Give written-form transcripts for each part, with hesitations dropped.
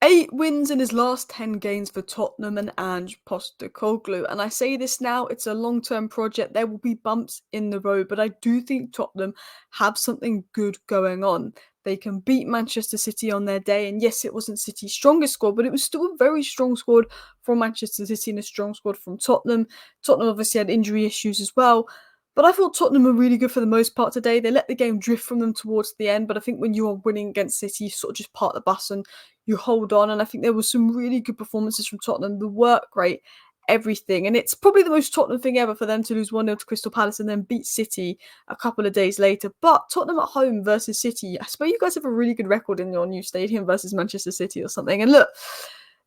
8 wins in his last 10 games for Tottenham and Ange Postecoglou. And I say this now, it's a long-term project. There will be bumps in the road, but I do think Tottenham have something good going on. They can beat Manchester City on their day. And yes, it wasn't City's strongest squad, but it was still a very strong squad from Manchester City and a strong squad from Tottenham. Tottenham obviously had injury issues as well. But I thought Tottenham were really good for the most part today. They let the game drift from them towards the end. But I think when you are winning against City, you sort of just part the bus and you hold on. And I think there was some really good performances from Tottenham. The work rate, everything. And it's probably the most Tottenham thing ever for them to lose 1-0 to Crystal Palace and then beat City a couple of days later. But Tottenham at home versus City, I suppose you guys have a really good record in your new stadium versus Manchester City or something. And look,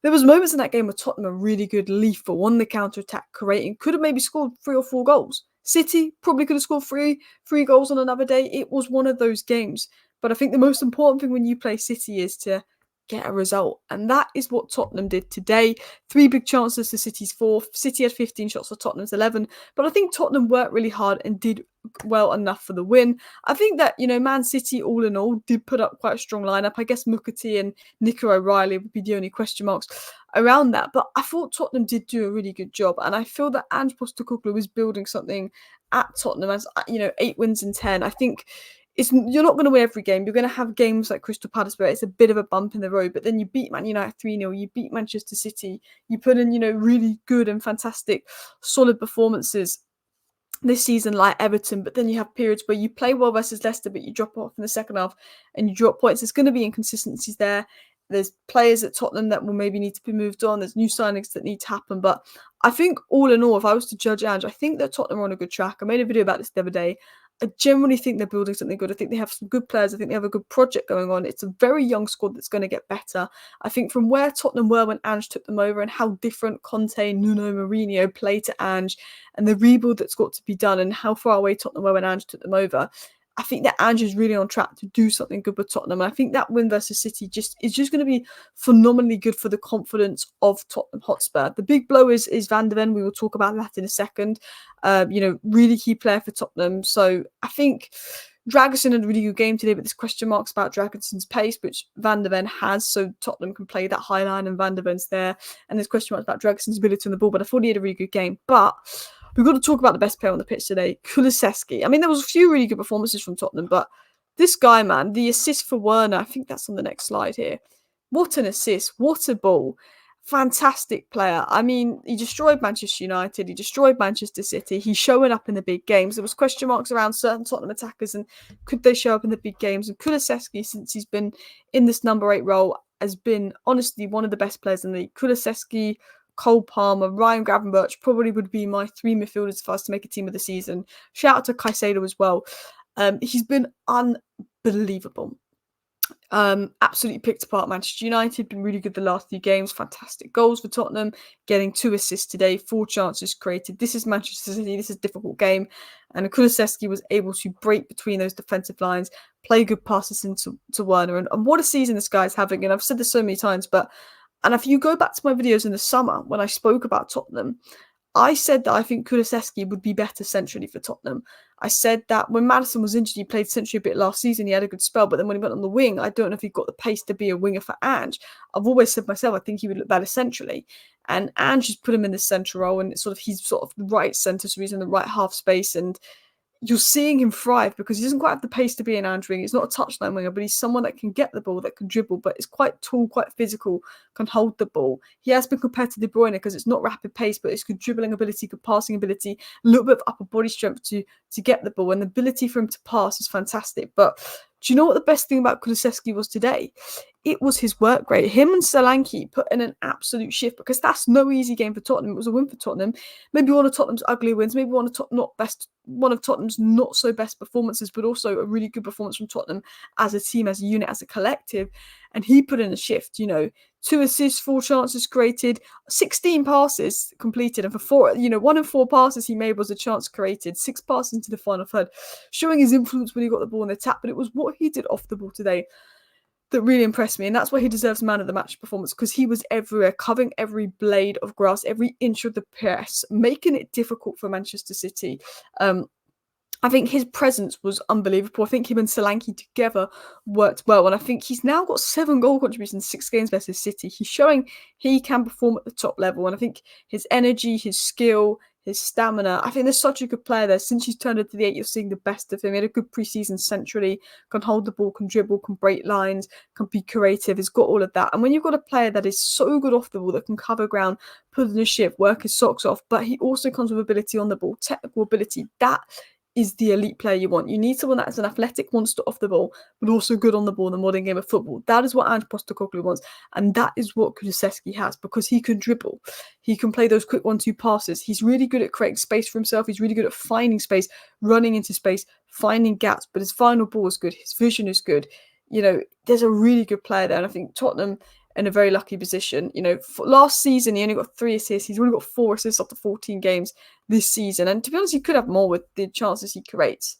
there was moments in that game where Tottenham were really good, lethal, on the counter-attack, creating, could have maybe scored 3 or 4 goals. City probably could have scored three goals on another day. It was one of those games. But I think the most important thing when you play City is to get a result. And that is what Tottenham did today. 3 big chances to City's 4. City had 15 shots to Tottenham's 11. But I think Tottenham worked really hard and did well enough for the win. I think that, Man City, all in all, did put up quite a strong lineup. I guess Mukati and Nico O'Reilly would be the only question marks around that. But I thought Tottenham did do a really good job. And I feel that Ange Postecoglou is building something at Tottenham as, 8 wins in 10. I think you're not going to win every game. You're going to have games like Crystal Palace where it's a bit of a bump in the road, but then you beat Man United 3-0, you beat Manchester City, you put in, really good and fantastic, solid performances this season like Everton, but then you have periods where you play well versus Leicester, but you drop off in the second half and you drop points. There's going to be inconsistencies there. There's players at Tottenham that will maybe need to be moved on. There's new signings that need to happen. But I think all in all, if I was to judge Ange, I think that Tottenham are on a good track. I made a video about this the other day. I generally think they're building something good. I think they have some good players. I think they have a good project going on. It's a very young squad that's going to get better. I think from where Tottenham were when Ange took them over and how different Conte, Nuno, Mourinho play to Ange and the rebuild that's got to be done and how far away Tottenham were when Ange took them over, I think that Ange is really on track to do something good with Tottenham. And I think that win versus City is just going to be phenomenally good for the confidence of Tottenham Hotspur. The big blow is Van de Ven. We will talk about that in a second. Really key player for Tottenham. So I think Dragusin had a really good game today, but there's question marks about Draguson's pace, which Van de Ven has, so Tottenham can play that high line and Van de Ven's there. And there's question marks about Draguson's ability on the ball, but I thought he had a really good game. But we've got to talk about the best player on the pitch today, Kulusevski. I mean, there was a few really good performances from Tottenham, but this guy, man, the assist for Werner, I think that's on the next slide here. What an assist. What a ball. Fantastic player. I mean, he destroyed Manchester United. He destroyed Manchester City. He's showing up in the big games. There was question marks around certain Tottenham attackers and could they show up in the big games. And Kulusevski, since he's been in this number 8 role, has been, honestly, one of the best players in the league. Kulusevski, Cole Palmer, Ryan Gravenberch probably would be my 3 midfielders if I was to make a team of the season. Shout out to Caicedo as well. He's been unbelievable. Absolutely picked apart Manchester United, been really good the last few games, fantastic goals for Tottenham, getting 2 assists today, 4 chances created. This is Manchester City, this is a difficult game, and Kulusevski was able to break between those defensive lines, play good passes into Werner, and what a season this guy's having. And I've said this so many times, and if you go back to my videos in the summer when I spoke about Tottenham, I said that I think Kulusevski would be better centrally for Tottenham. I said that when Maddison was injured, he played centrally a bit last season. He had a good spell, but then when he went on the wing, I don't know if he got the pace to be a winger for Ange. I've always said myself, I think he would look better centrally. And Ange just put him in the central role, and he's sort of the right centre, so he's in the right half space, and you're seeing him thrive because he doesn't quite have the pace to be an Ange winger. He's not a touchline winger, but he's someone that can get the ball, that can dribble, but is quite tall, quite physical, can hold the ball. He has been compared to De Bruyne because it's not rapid pace, but it's good dribbling ability, good passing ability, a little bit of upper body strength to get the ball, and the ability for him to pass is fantastic. But do you know what the best thing about Kulusevski was today? It was his work rate. Him and Solanke put in an absolute shift because that's no easy game for Tottenham. It was a win for Tottenham. Maybe one of Tottenham's ugly wins, maybe one of Tottenham's not so best performances, but also a really good performance from Tottenham as a team, as a unit, as a collective. And he put in a shift, 2 assists, 4 chances created, 16 passes completed, and for 4, 1 in 4 passes he made was a chance created, 6 passes into the final third, showing his influence when he got the ball in the tap. But it was what he did off the ball today that really impressed me, and that's why he deserves man of the match performance, because he was everywhere, covering every blade of grass, every inch of the press, making it difficult for Manchester City. I think his presence was unbelievable. I think him and Solanke together worked well. And I think he's now got 7 goal contributions, 6 games versus City. He's showing he can perform at the top level. And I think his energy, his skill, his stamina, I think there's such a good player there. Since he's turned into the 8, you're seeing the best of him. He had a good preseason centrally, can hold the ball, can dribble, can break lines, can be creative. He's got all of that. And when you've got a player that is so good off the ball, that can cover ground, put in a shift, work his socks off, but he also comes with ability on the ball, technical ability, that is the elite player you want. You need someone that is an athletic monster off the ball, but also good on the ball in the modern game of football. That is what Ange Postecoglou wants, and that is what Kulusevski has, because he can dribble. He can play those quick 1-2 passes. He's really good at creating space for himself. He's really good at finding space, running into space, finding gaps, but his final ball is good. His vision is good. There's a really good player there, and I think Tottenham in a very lucky position. Last season he only got 3 assists. He's only got 4 assists after 14 games this season. And to be honest, he could have more with the chances he creates.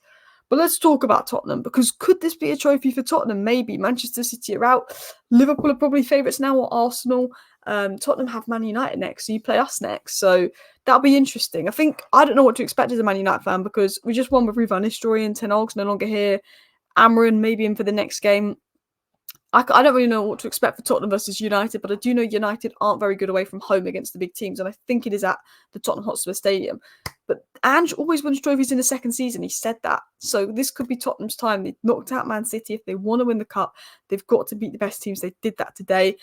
But let's talk about Tottenham, because could this be a trophy for Tottenham? Maybe. Manchester City are out. Liverpool are probably favourites now, or Arsenal. Tottenham have Man United next, so you play us next. So that'll be interesting. I don't know what to expect as a Man United fan, because we just won with Ruud van Nistelrooy and Ten Hag's no longer here. Amarin maybe in for the next game. I don't really know what to expect for Tottenham versus United, but I do know United aren't very good away from home against the big teams, and I think it is at the Tottenham Hotspur Stadium. But Ange always wins trophies in the second season. He said that. So this could be Tottenham's time. They knocked out Man City. If they want to win the cup, they've got to beat the best teams. They did that today.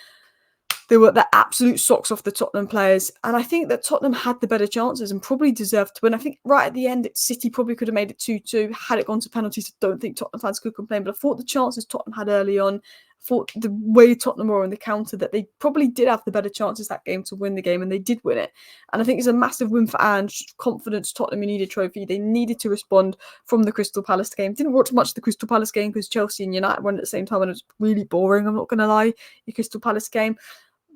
They were the absolute socks off the Tottenham players. And I think that Tottenham had the better chances and probably deserved to win. I think right at the end, City probably could have made it 2-2 had it gone to penalties. I don't think Tottenham fans could complain. But I thought the chances Tottenham had early on, I thought the way Tottenham were on the counter, that they probably did have the better chances that game to win the game, and they did win it. And I think it's a massive win for Ange. Confidence, Tottenham needed a trophy. They needed to respond from the Crystal Palace game. Didn't watch much of the Crystal Palace game because Chelsea and United won at the same time, and it was really boring, I'm not going to lie, the Crystal Palace game.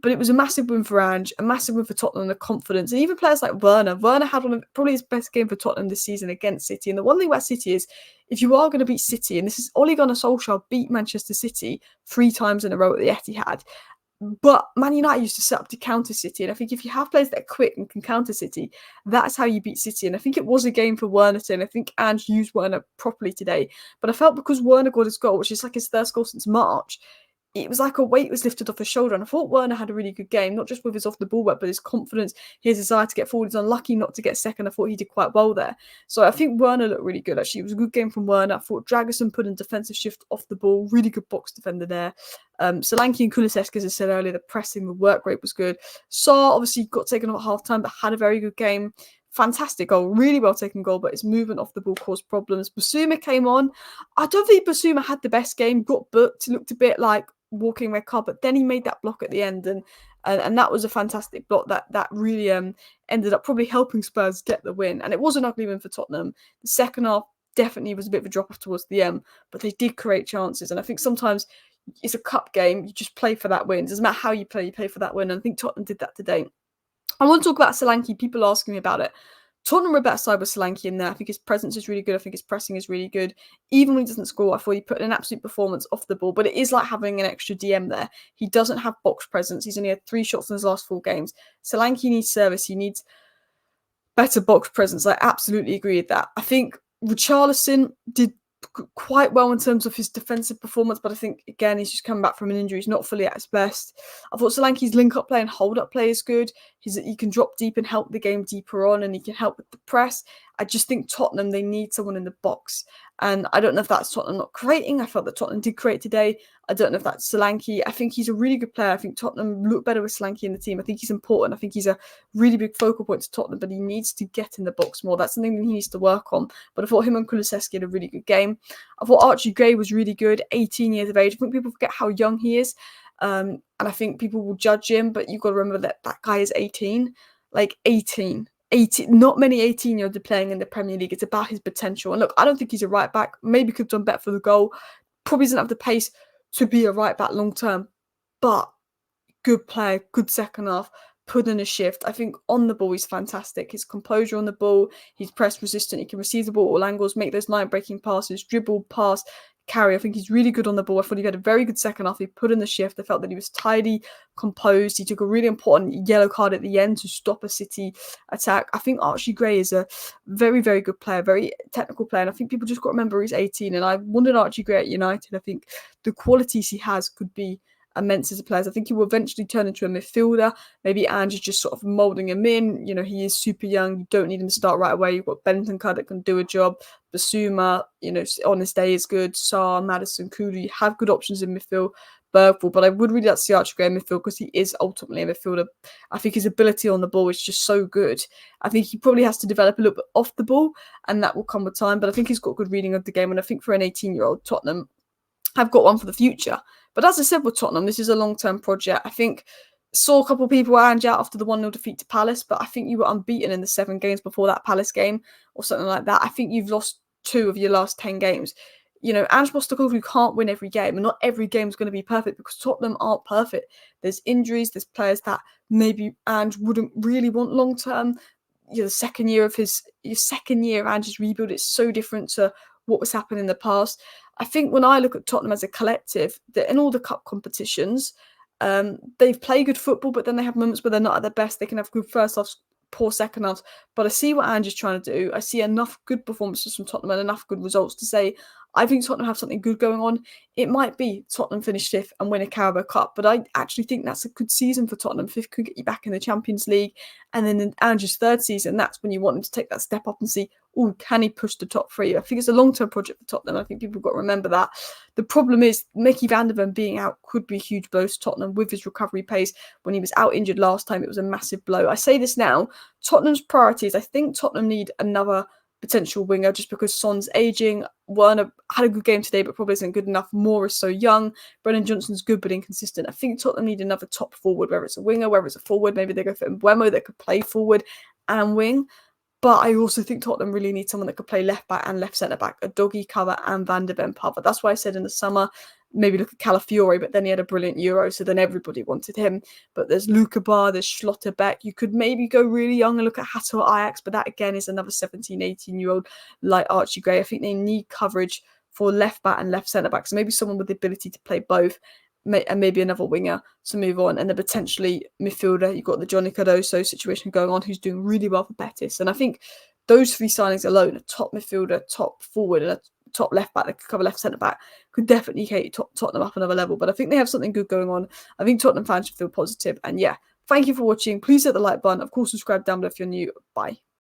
But it was a massive win for Ange, a massive win for Tottenham, the confidence. And even players like Werner. Werner had one of probably his best game for Tottenham this season against City. And the one thing about City is, if you are going to beat City, and this is Ole Gunnar Solskjaer beat Manchester City 3 times in a row at the Etihad. But Man United used to set up to counter City. And I think if you have players that are quick and can counter City, that's how you beat City. And I think it was a game for Werner today. And I think Ange used Werner properly today. But I felt because Werner got his goal, which is like his first goal since March, it was like a weight was lifted off his shoulder. And I thought Werner had a really good game, not just with his off-the-ball work, but his confidence, his desire to get forward. He's unlucky not to get second. I thought he did quite well there. So I think Werner looked really good, actually. It was a good game from Werner. I thought Dragusin put in defensive shift off the ball. Really good box defender there. Solanke and Kulusevski, as I said earlier, the pressing, the work rate was good. Sarr obviously got taken off at half-time, but had a very good game. Fantastic goal, really well taken goal, but his movement off the ball caused problems. Basuma came on. I don't think Basuma had the best game, got booked, looked a bit like walking red card, but then he made that block at the end, and that was a fantastic block that really ended up probably helping Spurs get the win. And it was an ugly win for Tottenham. The second half definitely was a bit of a drop off towards the end, but they did create chances. And I think sometimes it's a cup game, you just play for that win. It doesn't matter how you play for that win. And I think Tottenham did that today. I want to talk about Solanke. People asking me about it. Tottenham are a better side with Solanke in there. I think his presence is really good. I think his pressing is really good. Even when he doesn't score, I thought he put in an absolute performance off the ball. But it is like having an extra DM there. He doesn't have box presence. He's only had 3 shots in his last 4 games. Solanke needs service. He needs better box presence. I absolutely agree with that. I think Richarlison did quite well in terms of his defensive performance, but I think again he's just coming back from an injury. He's not fully at his best. I thought Solanke's link-up play and hold-up play is good. He can drop deep and help the game deeper on, and he can help with the press. I just think Tottenham, they need someone in the box, and I don't know if that's Tottenham not creating. I felt that Tottenham did create today. I don't know if that's Solanke. I think he's a really good player. I think Tottenham look better with Solanke in the team. I think he's important. I think he's a really big focal point to Tottenham, but he needs to get in the box more. That's something that he needs to work on. But I thought him and Kulusevski had a really good game. I thought Archie Gray was really good, 18 years of age. I think people forget how young he is. And I think people will judge him, but you've got to remember that that guy is 18. Like 18. Not many 18-year-olds are playing in the Premier League. It's about his potential. And look, I don't think he's a right back. Maybe could have done better for the goal. Probably doesn't have the pace to be a right back long term. But good player, good second half, put in a shift. I think on the ball he's fantastic. His composure on the ball, he's press resistant. He can receive the ball at all angles, make those line breaking passes, dribble, pass, carry. I think he's really good on the ball. I thought he had a very good second half. He put in the shift. I felt that he was tidy, composed. He took a really important yellow card at the end to stop a City attack. I think Archie Gray is a very, very good player, very technical player. And I think people just got to remember he's 18. And I wanted Archie Gray at United. I think the qualities he has could be immense as a player. I think he will eventually turn into a midfielder. Maybe Ange is just sort of moulding him in. You know, he is super young. You don't need him to start right away. You've got Bentancur that can do a job. Basuma, you know, on his day is good. Sarr, Maddison, Kulu. You have good options in midfield. Bergvall, but I would really like to see Archie Gray in midfield because he is ultimately a midfielder. I think his ability on the ball is just so good. I think he probably has to develop a little bit off the ball, and that will come with time. But I think he's got good reading of the game, and I think for an 18-year-old, Tottenham have got one for the future. But as I said with Tottenham, this is a long-term project. I think saw a couple of people Ange out after the 1-0 defeat to Palace, but I think you were unbeaten in the 7 games before that Palace game or something like that. I think you've lost 2 of your last 10 games. You know, Ange Postecoglou can't win every game, and not every game is going to be perfect because Tottenham aren't perfect. There's injuries, there's players that maybe Ange wouldn't really want long-term. You know, the second year of Ange's rebuild, it's so different to what was happening in the past. I think when I look at Tottenham as a collective, that in all the cup competitions, they've played good football, but then they have moments where they're not at their best. They can have good first halves, poor second halves. But I see what Ange is trying to do. I see enough good performances from Tottenham and enough good results to say I think Tottenham have something good going on. It might be Tottenham finish 5th and win a Carabao Cup, but I actually think that's a good season for Tottenham. 5th could get you back in the Champions League. And then in Ange's 3rd season, that's when you want him to take that step up and see, oh, can he push the top 3? I think it's a long-term project for Tottenham. I think people have got to remember that. The problem is Mickey van der Ven being out could be a huge blow to Tottenham with his recovery pace. When he was out injured last time, it was a massive blow. I say this now, Tottenham's priorities, I think Tottenham need another potential winger just because Son's aging. Werner had a good game today, but probably isn't good enough. Moore is so young. Brennan Johnson's good but inconsistent. I think Tottenham need another top forward, whether it's a winger, whether it's a forward. Maybe they go for Mbeumo that could play forward and wing. But I also think Tottenham really need someone that could play left back and left centre back, a doggy cover and Van der Ven cover. That's why I said in the summer, maybe look at Calafiori, but then he had a brilliant Euro, so then everybody wanted him. But there's Luca Bar, there's Schlotterbeck. You could maybe go really young and look at Hato at Ajax, but that again is another 17, 18-year-old like Archie Gray. I think they need coverage for left back and left centre back. So maybe someone with the ability to play both, and maybe another winger to move on, and then potentially midfielder. You've got the Johnny Cardoso situation going on, who's doing really well for Betis. And I think those 3 signings alone, a top midfielder, top forward, and a top left back that could cover left centre back, could definitely take Tottenham up another level. But I think they have something good going on. I think Tottenham fans should feel positive. And yeah, thank you for watching. Please hit the like button. Of course, subscribe down below if you're new. Bye.